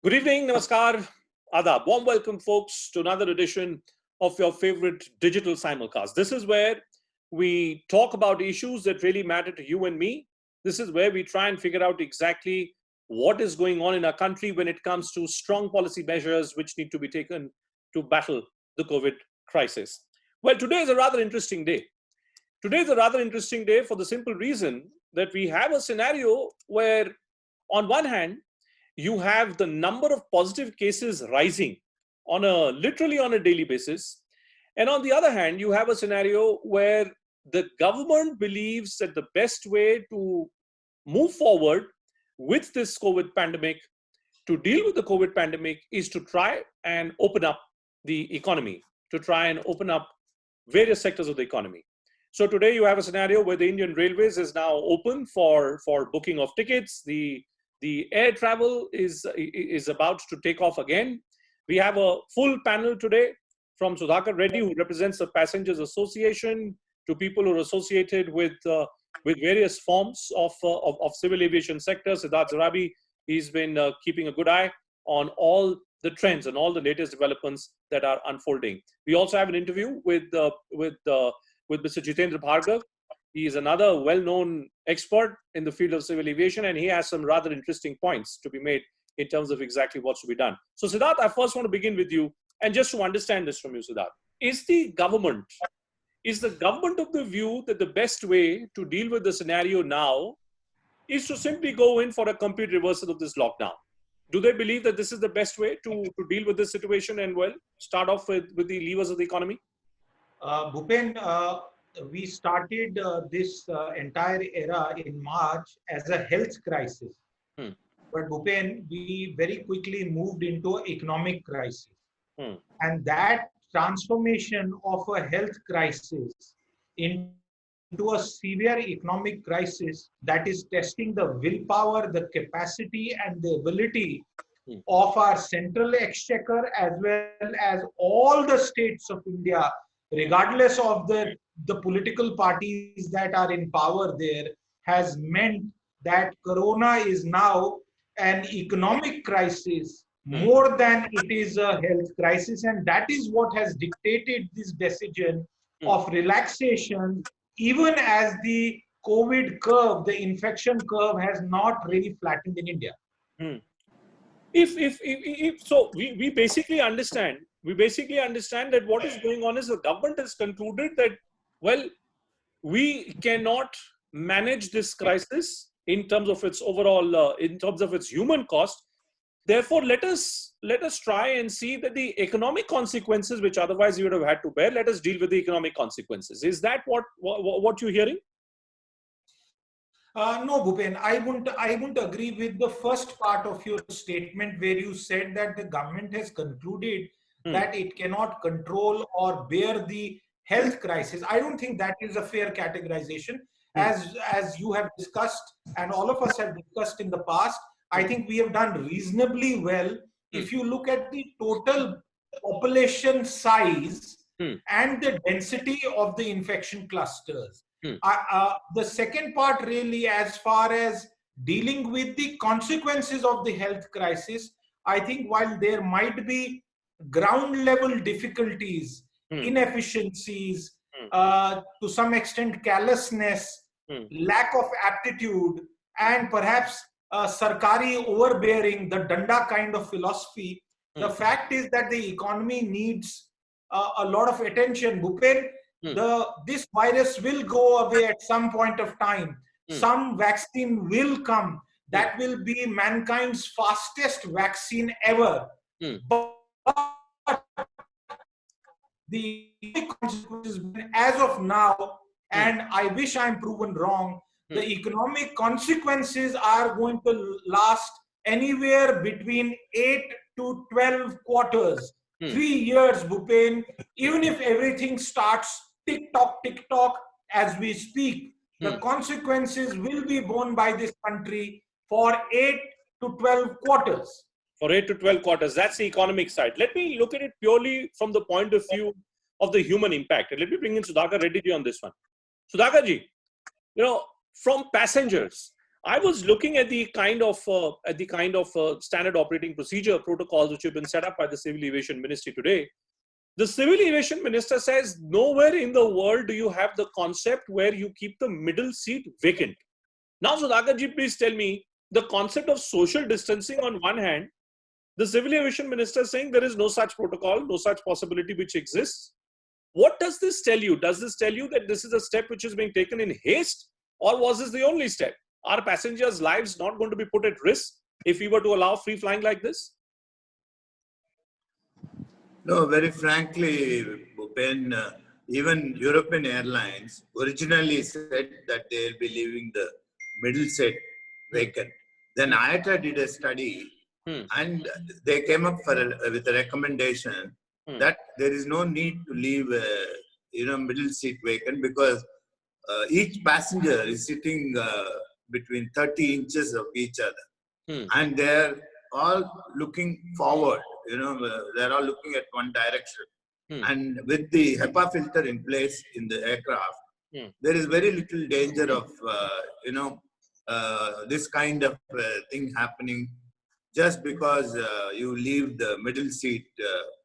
Good evening, namaskar, adab. Warm welcome, folks, to another edition of your favorite digital simulcast. This is where we talk about issues that really matter to you and me. This is where we try and figure out exactly what is going on in our country when it comes to strong policy measures which need to be taken to battle the COVID crisis. Well, today is a rather interesting day. Today is a rather interesting day for the simple reason that we have a scenario where, on one hand, you have the number of positive cases rising literally on a daily basis. And on the other hand, you have a scenario where the government believes that the best way to move forward with this COVID pandemic, to deal with the COVID pandemic, is to try and open up the economy, to try and open up various sectors of the economy. So today you have a scenario where the Indian Railways is now open for booking of tickets. The air travel is about to take off again. We have a full panel today from Sudhakar Reddy, who represents the Passengers Association, to people who are associated with various forms of civil aviation sector. Siddharth Zarabi, he's been keeping a good eye on all the trends and all the latest developments that are unfolding. We also have an interview with Mr. Jitendra Bhargav. He is another well-known expert in the field of civil aviation, and he has some rather interesting points to be made in terms of exactly what's to be done. So, Siddharth, I first want to begin with you, and just to understand this from you, Siddharth, is the government of the view that the best way to deal with the scenario now is to simply go in for a complete reversal of this lockdown? Do they believe that this is the best way to deal with this situation and, well, start off with the levers of the economy? Bhupen, we started this entire era in March as a health crisis. But Bhupen, we very quickly moved into an economic crisis. And that transformation of a health crisis into a severe economic crisis that is testing the willpower, the capacity, and the ability of our central exchequer as well as all the states of India, regardless of the political parties that are in power there, has meant that Corona is now an economic crisis more than it is a health crisis. And that is what has dictated this decision of relaxation, even as the COVID curve, the infection curve, has not really flattened in India. So we basically understand that what is going on is the government has concluded that, well, we cannot manage this crisis in terms of its overall, in terms of its human cost. Therefore, let us try and see that the economic consequences, which otherwise you would have had to bear, let us deal with the economic consequences. Is that what you're hearing? No, Bhupen, I wouldn't agree with the first part of your statement where you said that the government has concluded that it cannot control or bear the health crisis. I don't think that is a fair categorization. As you have discussed and all of us have discussed in the past, I think we have done reasonably well. If you look at the total population size and the density of the infection clusters. The second part really, as far as dealing with the consequences of the health crisis, I think while there might be ground level difficulties, inefficiencies, to some extent callousness, lack of aptitude, and perhaps sarkari overbearing, the danda kind of philosophy, the fact is that the economy needs a lot of attention. Bhupen, this virus will go away at some point of time. Some vaccine will come. That will be mankind's fastest vaccine ever. But the consequences, as of now, and I wish I'm proven wrong, the economic consequences are going to last anywhere between 8 to 12 quarters. 3 years, Bhupen, even if everything starts tick-tock, as we speak, the consequences will be borne by this country for 8 to 12 quarters. For 8 to 12 quarters, that's the economic side. Let me look at it purely from the point of view of the human impact. And let me bring in Sudhakar Reddy ji on this one. Sudhakar ji, from passengers, I was looking at the kind of standard operating procedure protocols which have been set up by the Civil Aviation Ministry today. The Civil Aviation Minister says nowhere in the world do you have the concept where you keep the middle seat vacant. Now, Sudhakarji, please tell me the concept of social distancing on one hand, the Civil Aviation Minister saying there is no such protocol, no such possibility which exists. What does this tell you? Does this tell you that this is a step which is being taken in haste, or was this the only step? Are passengers' lives not going to be put at risk if we were to allow free flying like this? No, very frankly, Bhupen, even European airlines originally said that they will be leaving the middle seat vacant. Then IATA did a study and they came up with a recommendation that there is no need to leave middle seat vacant because each passenger is sitting between 30 inches of each other and they're all looking forward. They're all looking at one direction. And with the HEPA filter in place in the aircraft, there is very little danger of, this kind of thing happening just because you leave the middle seat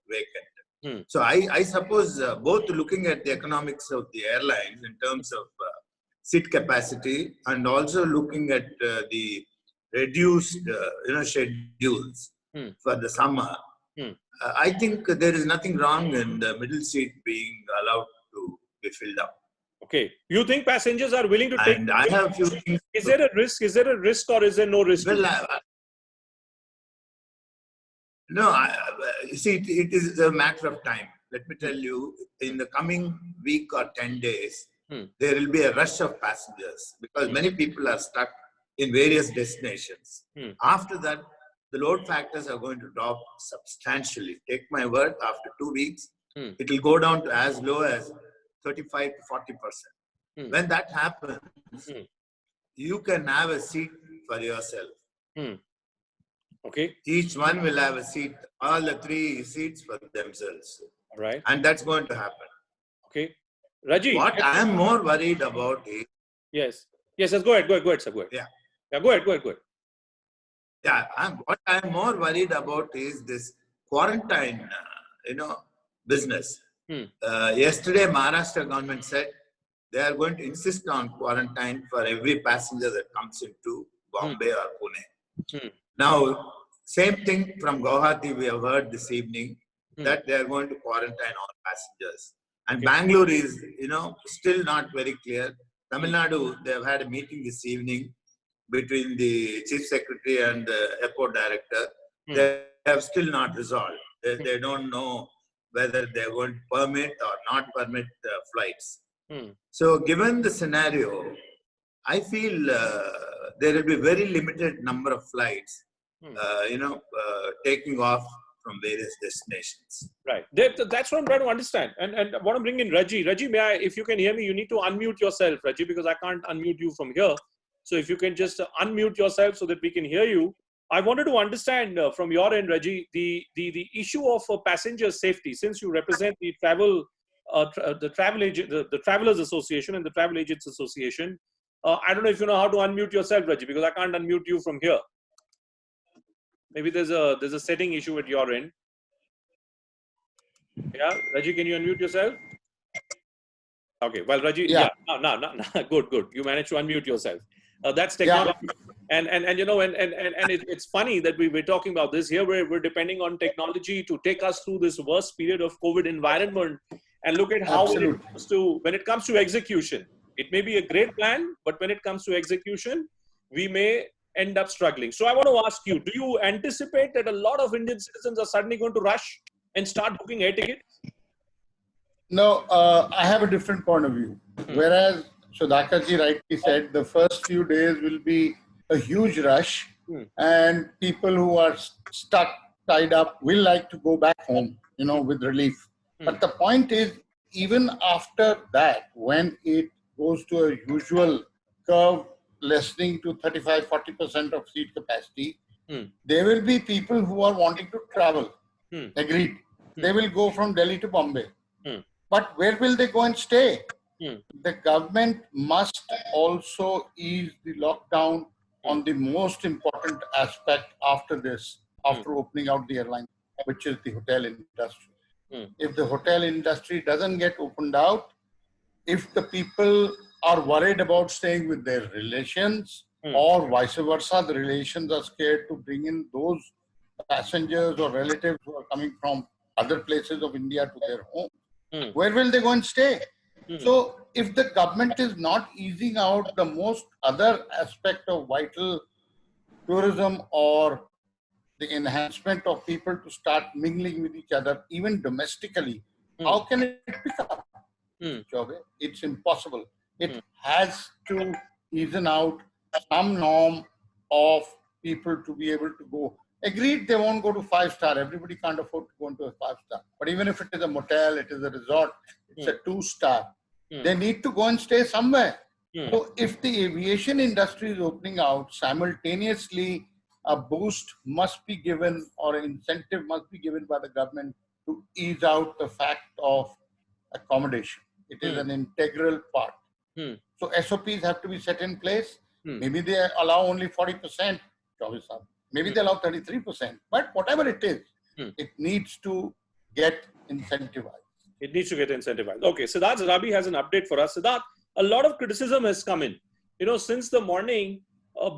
vacant. So I suppose both looking at the economics of the airlines in terms of seat capacity and also looking at the reduced schedules for the summer, I think there is nothing wrong in the middle seat being allowed to be filled up. Okay. You think passengers are willing to take? And I have a few things. Is there a risk? Is there a risk or is there no risk? Well, see, it is a matter of time. Let me tell you, in the coming week or 10 days, there will be a rush of passengers because many people are stuck in various destinations. After that, the load factors are going to drop substantially. Take my word, after 2 weeks, it will go down to as low as 35 to 40%. When that happens, you can have a seat for yourself. Okay. Each one will have a seat, all the 3 seats for themselves. All right. And that's going to happen. Okay. Raji. What I am more worried about is... Yes. Yes, go ahead, sir. Go ahead. Yeah. Go ahead. Yeah, what I'm more worried about is this quarantine, business. Yesterday, Maharashtra government said they are going to insist on quarantine for every passenger that comes into Bombay or Pune. Now, same thing from Guwahati we have heard this evening that they are going to quarantine all passengers. And Bangalore is, still not very clear. Tamil Nadu, they have had a meeting this evening between the chief secretary and the airport director. They have still not resolved. They don't know whether they're going to permit or not permit flights. So given the scenario, I feel there will be very limited number of flights, taking off from various destinations. Right. That's what I'm trying to understand. And I want to bring in Raji. Raji, if you can hear me, you need to unmute yourself, Raji, because I can't unmute you from here. So if you can just unmute yourself so that we can hear you. I wanted to understand from your end, Raji, the issue of passenger safety, since you represent the Travelers Association and the Travel Agents Association. I don't know if you know how to unmute yourself, Raji, because I can't unmute you from here. Maybe there's a setting issue at your end. Yeah, Raji, can you unmute yourself? Okay, well, Raji, no, good. You managed to unmute yourself. That's technology. Yeah. And it's funny that we're talking about this here. We're depending on technology to take us through this worst period of COVID environment. And look at how when it comes to execution, it may be a great plan, but when it comes to execution, we may end up struggling. So I want to ask you, do you anticipate that a lot of Indian citizens are suddenly going to rush and start booking air tickets? No, I have a different point of view. Whereas Sudhakarji rightly said, the first few days will be a huge rush and people who are stuck, tied up, will like to go back home, with relief. But the point is, even after that, when it goes to a usual curve, lessening to 35-40% of seat capacity, there will be people who are wanting to travel. Agreed. They will go from Delhi to Bombay. But where will they go and stay? The government must also ease the lockdown on the most important aspect after this, after opening out the airline, which is the hotel industry. If the hotel industry doesn't get opened out, if the people are worried about staying with their relations, or vice versa, the relations are scared to bring in those passengers or relatives who are coming from other places of India to their home, where will they go and stay? So if the government is not easing out the most other aspect of vital tourism or the enhancement of people to start mingling with each other, even domestically, how can it pick up? Chaubey? It's impossible. It has to even out some norm of people to be able to go. Agreed, they won't go to 5-star. Everybody can't afford to go into a 5-star. But even if it is a motel, it is a resort, it's a 2-star. They need to go and stay somewhere. So if the aviation industry is opening out, simultaneously a boost must be given or an incentive must be given by the government to ease out the fact of accommodation. It is an integral part. So SOPs have to be set in place. Maybe they allow only 40%, maybe they allow 33%, but whatever it is, it needs to get incentivized. It needs to get incentivized. Okay, Siddharth Rabi has an update for us. Siddharth, a lot of criticism has come in. Since the morning,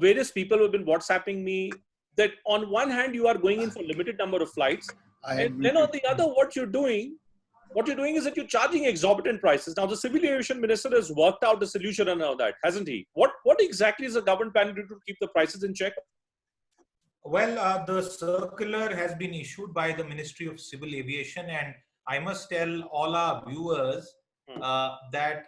various people have been WhatsApping me that on one hand, you are going in for limited number of flights. And then on the other, what you're doing is that you're charging exorbitant prices. Now, the Civil Aviation Minister has worked out a solution around that, hasn't he? What exactly is the government planning to do to keep the prices in check? Well, the circular has been issued by the Ministry of Civil Aviation, and I must tell all our viewers that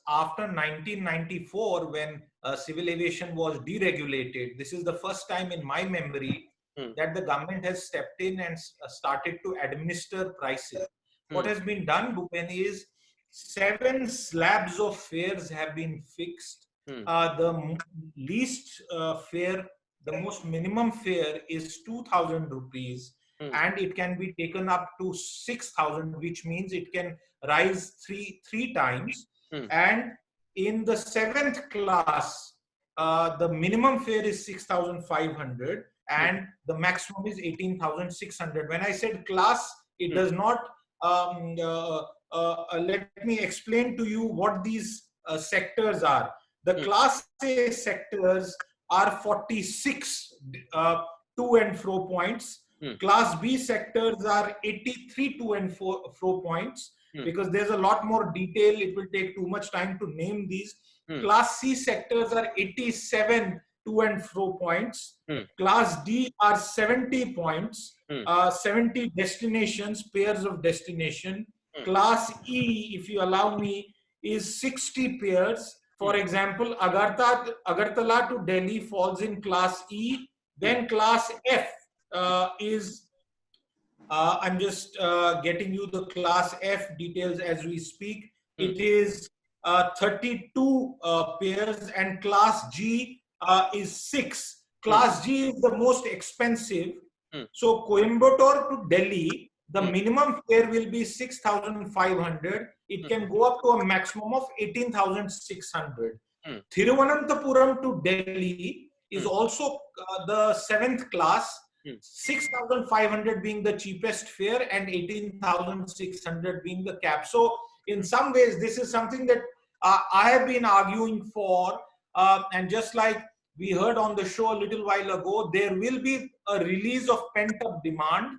after 1994, when civil aviation was deregulated, this is the first time in my memory that the government has stepped in and started to administer prices. What has been done, Bhupen, is 7 slabs of fares have been fixed. The least fare, the most minimum fare is 2,000 rupees, and it can be taken up to 6,000, which means it can rise three times. And in the 7th class, the minimum fare is 6,500 and the maximum is 18,600. When I said class, it does not. Let me explain to you what these sectors are. The class A sectors are 46 to and fro points. Class B sectors are 83 to and fro points. Because there's a lot more detail, it will take too much time to name these. Class C sectors are 87 to and fro points. Class D are 70 points, 70 destinations, pairs of destination. Class E, if you allow me, is 60 pairs. For example, Agartala to Delhi falls in Class E. Then Class F is I'm just getting you the Class F details as we speak. It is 32 pairs, and Class G is 6. Class G is the most expensive. So Coimbatore to Delhi, the minimum fare will be 6,500. It can go up to a maximum of 18,600. Thiruvananthapuram to Delhi is also the 7th class. 6,500 being the cheapest fare and 18,600 being the cap. So in some ways, this is something that I have been arguing for. And just like we heard on the show a little while ago, there will be a release of pent-up demand.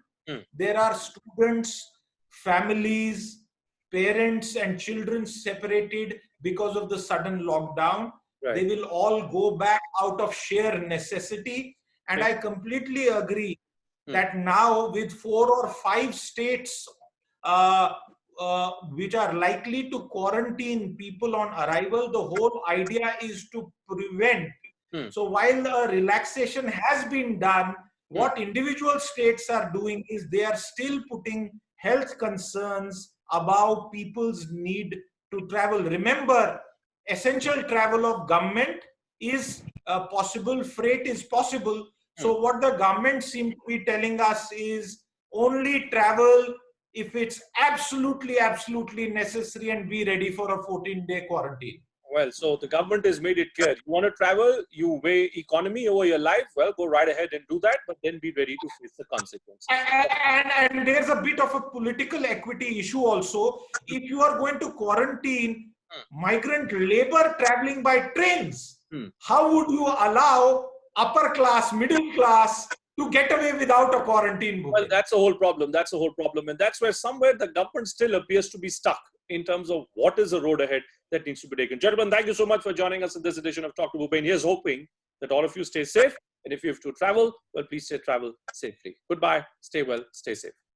There are students, families, parents and children separated because of the sudden lockdown. They will all go back out of sheer necessity. And I completely agree that now with 4 or 5 states which are likely to quarantine people on arrival, the whole idea is to prevent. So while a relaxation has been done, what individual states are doing is they are still putting health concerns above people's need to travel. Remember, essential travel of government is possible, freight is possible. So what the government seems to be telling us is only travel if it's absolutely necessary and be ready for a 14-day quarantine. Well, so the government has made it clear. You want to travel, you weigh economy over your life, well, go right ahead and do that, but then be ready to face the consequences. And there's a bit of a political equity issue also. If you are going to quarantine migrant labor traveling by trains, how would you allow upper class, middle class to get away without a quarantine book? Well, that's a whole problem. That's a whole problem. And that's where somewhere the government still appears to be stuck in terms of what is the road ahead that needs to be taken. Gentlemen, thank you so much for joining us in this edition of Talk to Bhupen. Here's hoping that all of you stay safe. And if you have to travel, well, please travel safely. Goodbye. Stay well. Stay safe.